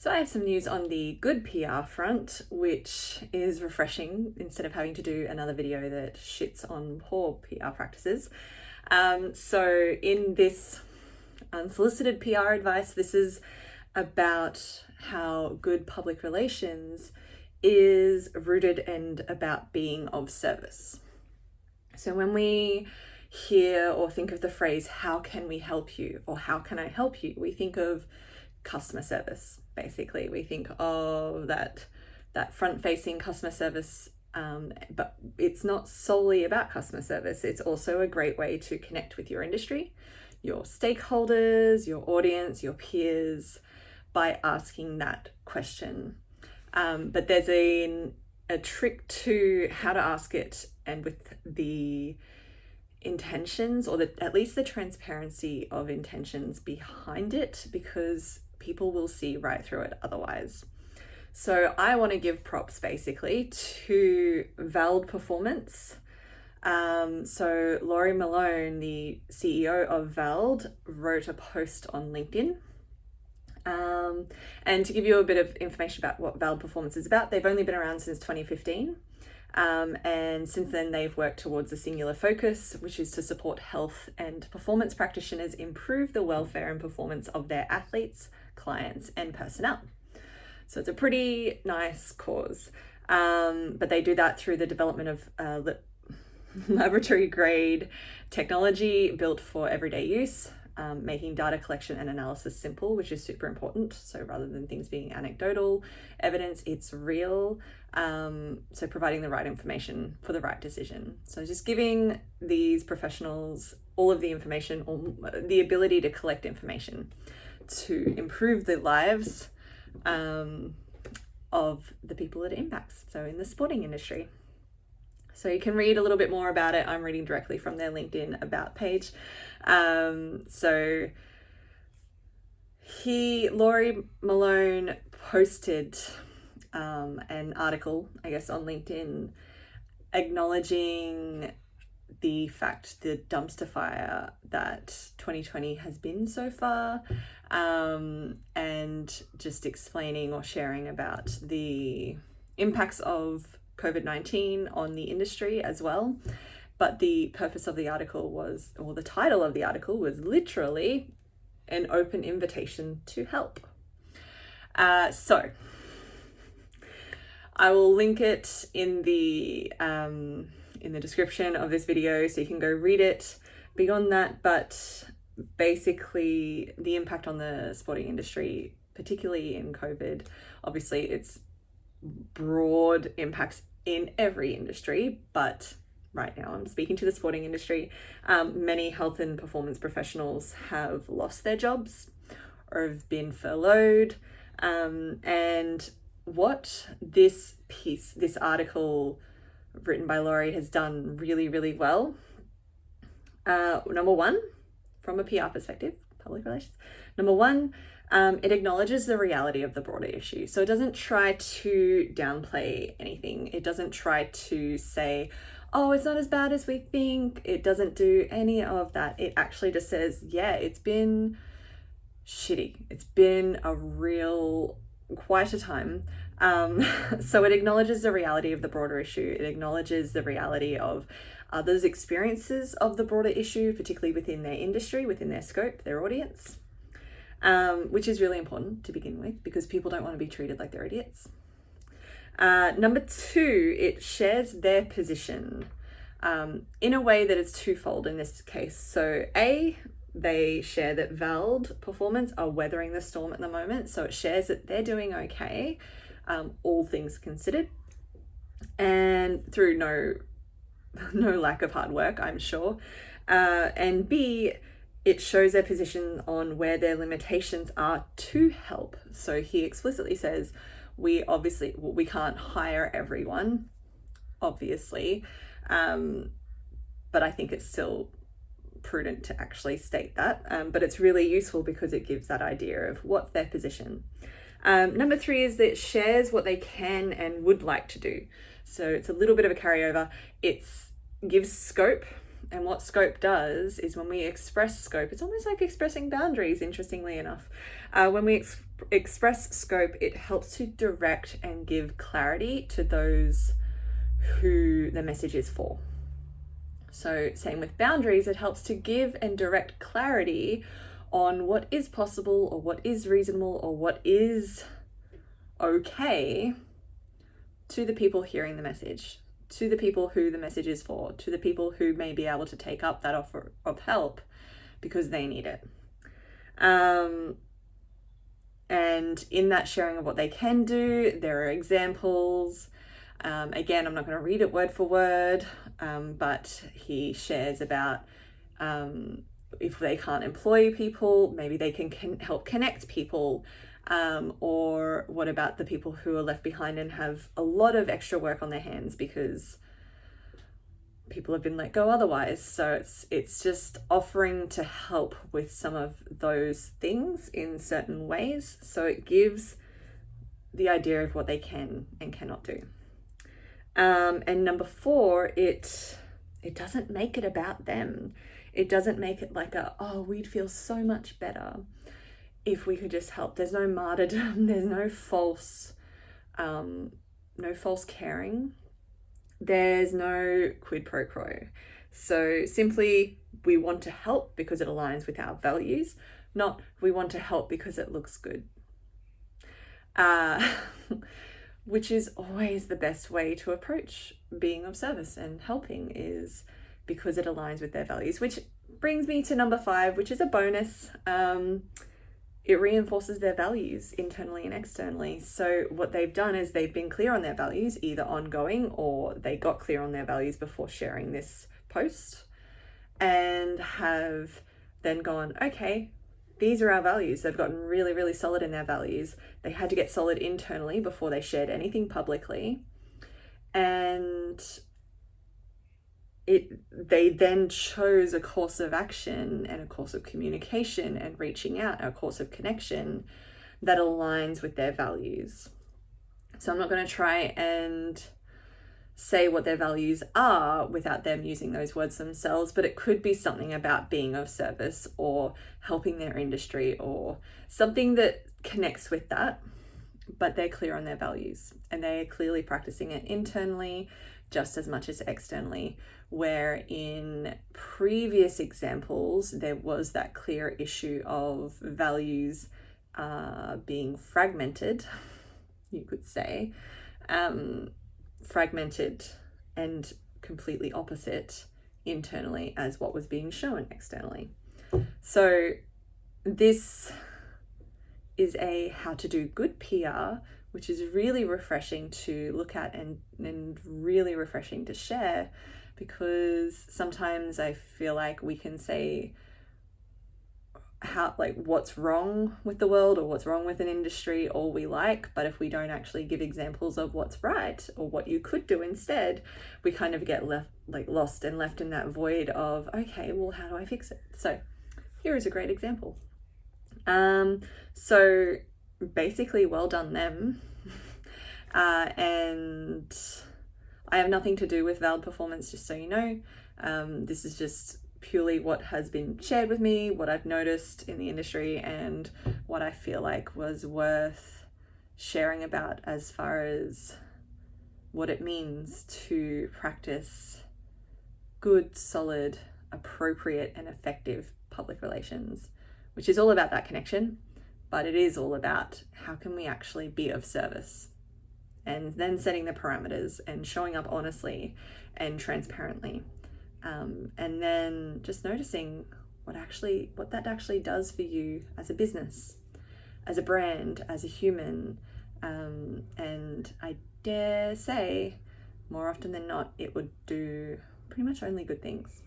So I have some news on the good PR front, which is refreshing instead of having to do another video that shits on poor PR practices. So in this unsolicited PR advice, this is about how good public relations is rooted and about being of service. So when we hear or think of the phrase, how can we help you? Or how can I help you? We think of customer service. Basically, we think of that front-facing customer service, but it's not solely about customer service. It's also a great way to connect with your industry, your stakeholders, your audience, your peers, by asking that question. But there's a trick to how to ask it, and with the intentions, or at least the transparency of intentions behind it, because people will see right through it otherwise. So I want to give props basically to Vald Performance. So Laurie Malone, the CEO of Vald, wrote a post on LinkedIn. And to give you a bit of information about what Vald Performance is about, they've only been around since 2015. And since then they've worked towards a singular focus, which is to support health and performance practitioners improve the welfare and performance of their athletes, clients, and personnel. So it's a pretty nice cause. But they do that through the development of laboratory grade technology built for everyday use, making data collection and analysis simple, which is super important. So rather than things being anecdotal evidence, it's real. So providing the right information for the right decision. So just giving these professionals all of the information, or the ability to collect information to improve the lives of the people that it impacts. So in the sporting industry. So you can read a little bit more about it. I'm reading directly from their LinkedIn about page. So Laurie Malone posted an article, I guess, on LinkedIn acknowledging the dumpster fire that 2020 has been so far, and just explaining or sharing about the impacts of COVID-19 on the industry as well. But the purpose of the article was, or the title of the article was, literally an open invitation to help. So I will link it in the description of this video so you can go read it. Beyond that, but basically the impact on the sporting industry, particularly in COVID, obviously it's broad impacts in every industry, but right now I'm speaking to the sporting industry. Many health and performance professionals have lost their jobs or have been furloughed. And what this article written by Laurie has done really, really well. Number one, from a PR perspective, public relations, it acknowledges the reality of the broader issue. So it doesn't try to downplay anything. It doesn't try to say, oh, it's not as bad as we think. It doesn't do any of that. It actually just says, yeah, it's been shitty. It's been quite a time. So it acknowledges the reality of the broader issue. It acknowledges the reality of others' experiences of the broader issue, particularly within their industry, within their scope, their audience, which is really important to begin with, because people don't want to be treated like they're idiots. Number two, it shares their position in a way that is twofold in this case. So they share that Vald Performance are weathering the storm at the moment. So it shares that they're doing okay, all things considered, and through no lack of hard work, I'm sure. And B, it shows their position on where their limitations are to help. So he explicitly says, we can't hire everyone, obviously, but I think it's still prudent to actually state that. But it's really useful because it gives that idea of what's their position. Number three is that it shares what they can and would like to do. So it's a little bit of a carryover. It gives scope, and what scope does is when we express scope, it's almost like expressing boundaries, interestingly enough. When we express scope, it helps to direct and give clarity to those who the message is for. So same with boundaries, it helps to give and direct clarity on what is possible or what is reasonable or what is okay to the people hearing the message, to the people who the message is for, to the people who may be able to take up that offer of help because they need it. And in that sharing of what they can do, there are examples. Again, I'm not going to read it word for word, but he shares about if they can't employ people, maybe they can help connect people. Or what about the people who are left behind and have a lot of extra work on their hands because people have been let go otherwise. So it's just offering to help with some of those things in certain ways. So it gives the idea of what they can and cannot do. And number 4, it doesn't make it about them. It doesn't make it like we'd feel so much better if we could just help. There's no martyrdom. There's no false caring. There's no quid pro quo. So simply, we want to help because it aligns with our values, not we want to help because it looks good. Which is always the best way to approach being of service and helping, is because it aligns with their values, which brings me to number 5, which is a bonus. It reinforces their values internally and externally. So what they've done is they've been clear on their values, either ongoing or they got clear on their values before sharing this post, and have then gone, okay, these are our values. They've gotten really, really solid in their values. They had to get solid internally before they shared anything publicly. And they then chose a course of action and a course of communication and reaching out, a course of connection that aligns with their values. So I'm not going to try and say what their values are without them using those words themselves, but it could be something about being of service or helping their industry or something that connects with that, but they're clear on their values and they're clearly practicing it internally just as much as externally, where in previous examples there was that clear issue of values being fragmented, you could say, fragmented and completely opposite internally as what was being shown externally. So this is a how to do good PR, which is really refreshing to look at and really refreshing to share, because sometimes I feel like we can say what's wrong with the world or what's wrong with an industry all we like, but if we don't actually give examples of what's right or what you could do instead, we kind of get lost and left in that void of, okay, well, how do I fix it? So here is a great example. So basically, well done them. And I have nothing to do with Valid Performance, just so you know. This is just purely what has been shared with me, what I've noticed in the industry, and what I feel like was worth sharing about as far as what it means to practice good, solid, appropriate, and effective public relations, which is all about that connection, but it is all about how can we actually be of service, and then setting the parameters and showing up honestly and transparently. And then just noticing what that actually does for you as a business, as a brand, as a human. And I dare say, more often than not, it would do pretty much only good things.